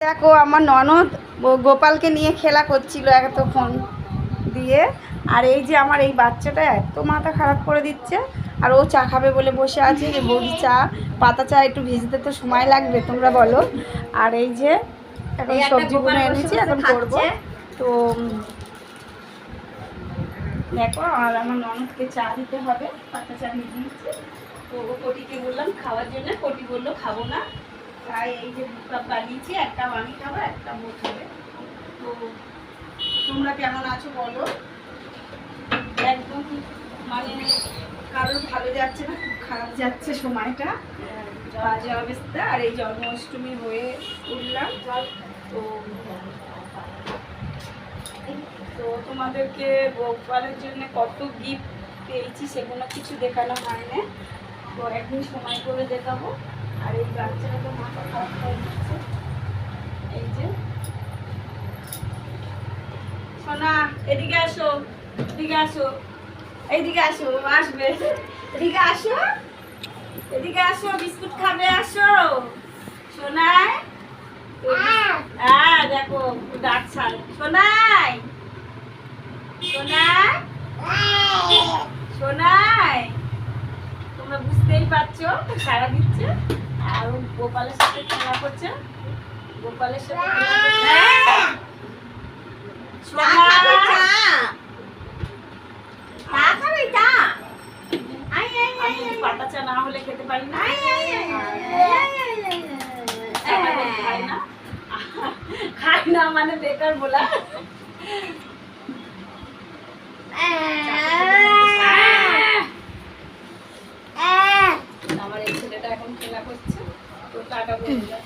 দেখো আমার ননদ গোপালকে নিয়ে খেলা করছিল এতক্ষণ দিয়ে। আর এই যে আমার এই বাচ্চাটা এত মাথা খারাপ করে দিচ্ছে। আর ও চা খাবে বলে বসে আছে যে বৌদি চা, পাতা চা একটু ভিজতে তো সময় লাগবে তোমরা বলো। আর এই যে এখন সবজিগুলো এনেছি, এখন করবো। তো দেখো আর আমার ননদকে চা দিতে হবে, পাতা চা ভিজিয়েছি। তো ও কোটিকে বললাম খাওয়ার জন্য, কোটি বললো খাবো না, তাই এই যে 2 কাপ বানিয়েছি, 1 কাপ আমি খাবো, 1 কাপ ও খাবে। তো তোমরা কেমন আছো বলো। একদম মানে কারোর ভালো যাচ্ছে না, খুব খারাপ যাচ্ছে সময়টা, বাজে অবস্থা। আর এই জন্মাষ্টমী হয়ে উঠলাম। তো তোমাদেরকে গোপালের জন্য কত গিফট পেয়েছি সেগুলো কিছু দেখানো হয় না, তো একদিন সময় করে দেখাবো। আর এই বাচ্চাটা তো মাথা খারাপ করে দিচ্ছে। এই যে সোনা এদিকে আসো, এদিকে আসো, এইদিকে আসো, আসবে, এদিকে আসো, এদিকে আসো, বিস্কুট খাবে, আসো সোনাই। হ্যাঁ দেখো ডাক ছাড়ে, সোনাই সোনাই সোনাই, তোমরা বুঝতেই পারছো সারা দিচ্ছে। আর ও গোপালের সাথে খেলা করছে, গোপালের সাথে খেলা করছে। আমি পাতা চা না হলে খেতে পারি না, খাই না মানে বেকার বলা। আমার এই ছেলেটা এখন খেলা করছে, তো টাটা বলে যায়।